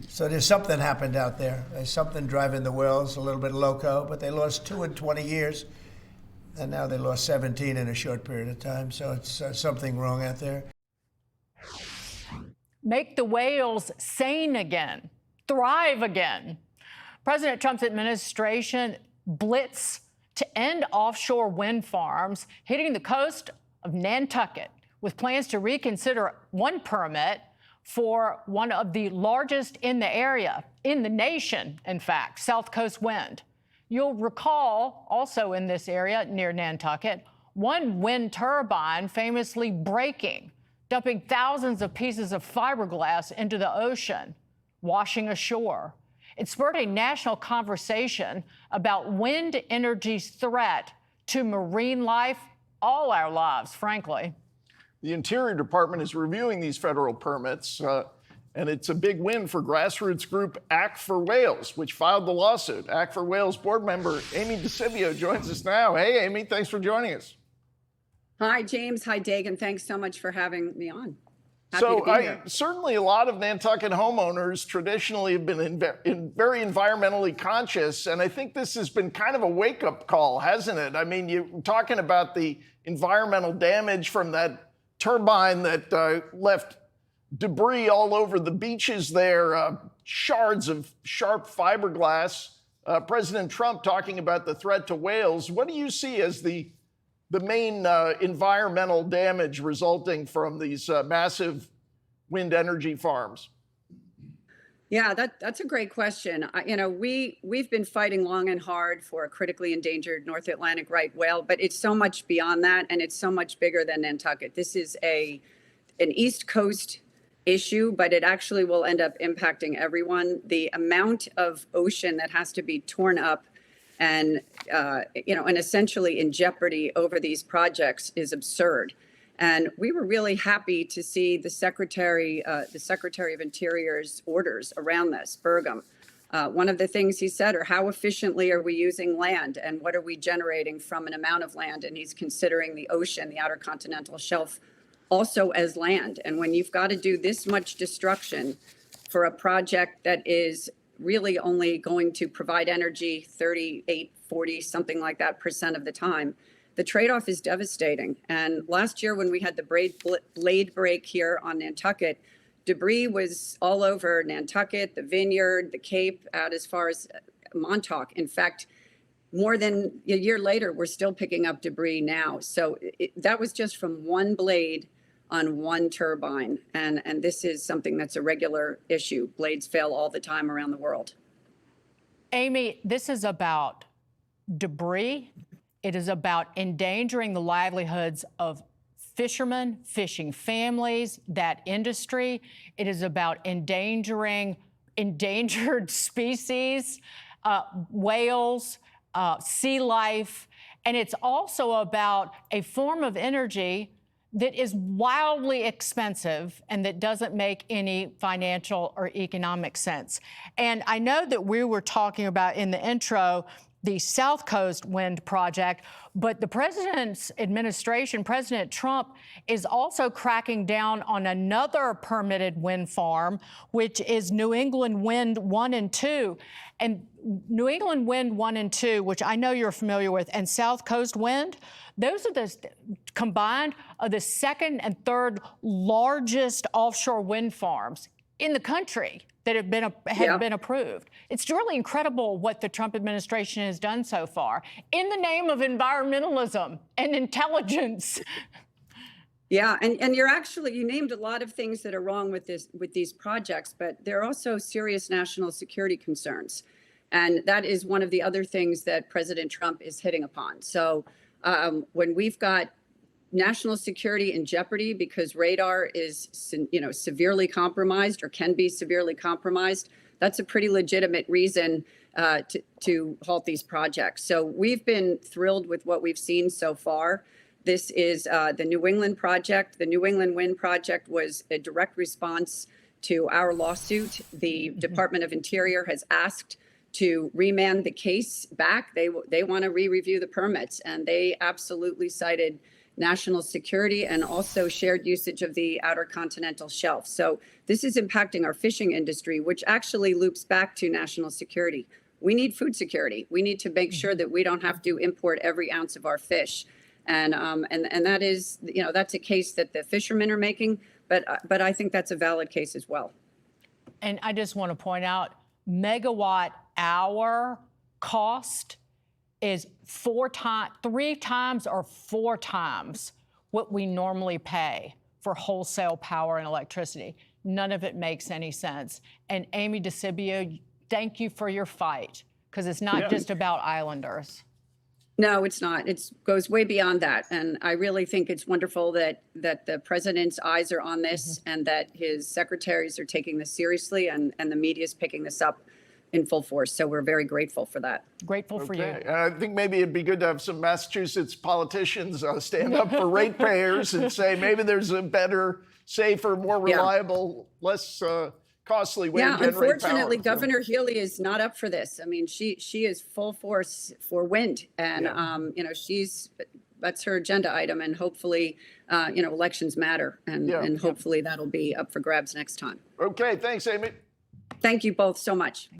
So there's something happened out there. There's something driving the whales a little bit loco, but they lost 2 in 20 years, and now they lost 17 in a short period of time. So it's something wrong out there. Make the whales sane again, thrive again. President Trump's administration blitz to end offshore wind farms hitting the coast of Nantucket with plans to reconsider one permit for one of the largest in the area, in the nation, in fact, South Coast Wind. You'll recall also in this area near Nantucket, one wind turbine famously breaking, dumping thousands of pieces of fiberglass into the ocean, washing ashore. It spurred a national conversation about wind energy's threat to marine life, all our lives, frankly. The Interior Department is reviewing these federal permits, and it's a big win for grassroots group ACK FOR Whales, which filed the lawsuit. ACK FOR Whales board member Amy DiSibio joins us now. Hey, Amy, thanks for joining us. Hi, James. Hi, Dagan. Thanks so much for having me on. Happy Certainly a lot of Nantucket homeowners traditionally have been very environmentally conscious, and I think this has been kind of a wake-up call, hasn't it? I mean, you're talking about the environmental damage from that turbine that left debris all over the beaches there, shards of sharp fiberglass. President Trump talking about the threat to whales. What do you see as the main environmental damage resulting from these massive wind energy farms? Yeah, that's a great question. We've been fighting long and hard for a critically endangered North Atlantic right whale, but it's so much beyond that, and it's so much bigger than Nantucket. This is an East Coast issue, but it actually will end up impacting everyone. The amount of ocean that has to be torn up and essentially in jeopardy over these projects is absurd. And we were really happy to see the Secretary of Interior's orders around this, Burgum. One of the things he said are, how efficiently are we using land and what are we generating from an amount of land? And he's considering the ocean, the outer continental shelf, also as land. And when you've got to do this much destruction for a project that is really only going to provide energy 38, 40, something like that % of the time, the trade-off is devastating. And last year when we had the blade break here on Nantucket, debris was all over Nantucket, the Vineyard, the Cape, out as far as Montauk. In fact, more than a year later, we're still picking up debris now. So that was just from one blade on one turbine. And this is something that's a regular issue. Blades fail all the time around the world. Amy, this is about debris. It is about endangering the livelihoods of fishermen, fishing families, that industry. It is about endangering endangered species, whales, sea life. And it's also about a form of energy that is wildly expensive and that doesn't make any financial or economic sense. And I know that we were talking about in the intro the South Coast Wind Project, but the president's administration, President Trump, is also cracking down on another permitted wind farm, which is New England Wind 1 and 2. And New England Wind 1 and 2, which I know you're familiar with, and South Coast Wind, those are the combined are the second and third largest offshore wind farms in the country that have been approved. It's really incredible what the Trump administration has done so far in the name of environmentalism and intelligence. Yeah, and you named a lot of things that are wrong with these projects, but there are also serious national security concerns. And that is one of the other things that President Trump is hitting upon. So when we've got national security in jeopardy because radar is, severely compromised or can be severely compromised, that's a pretty legitimate reason to halt these projects. So we've been thrilled with what we've seen so far. This is the New England project. The New England Wind Project was a direct response to our lawsuit. The Department of Interior has asked to remand the case back. They want to re-review the permits, and they absolutely cited national security, and also shared usage of the outer continental shelf. So this is impacting our fishing industry, which actually loops back to national security. We need food security. We need to make sure that we don't have to import every ounce of our fish. And that is, that's a case that the fishermen are making, but I think that's a valid case as well. And I just want to point out, megawatt hour cost is 3 times or 4 times what we normally pay for wholesale power and electricity. None of it makes any sense. And Amy DiSibio, thank you for your fight, because it's not just about islanders. No, it's not. It goes way beyond that. And I really think it's wonderful that the president's eyes are on this and that his secretaries are taking this seriously and the media is picking this up in full force. So we're very grateful for that. Grateful for you. And I think maybe it'd be good to have some Massachusetts politicians stand up for ratepayers and say maybe there's a better, safer, more reliable, less costly way to generate power. Unfortunately, Governor Healy is not up for this. I mean, she is full force for wind, and that's her agenda item. And hopefully, elections matter, and hopefully that'll be up for grabs next time. Okay, thanks, Amy. Thank you both so much.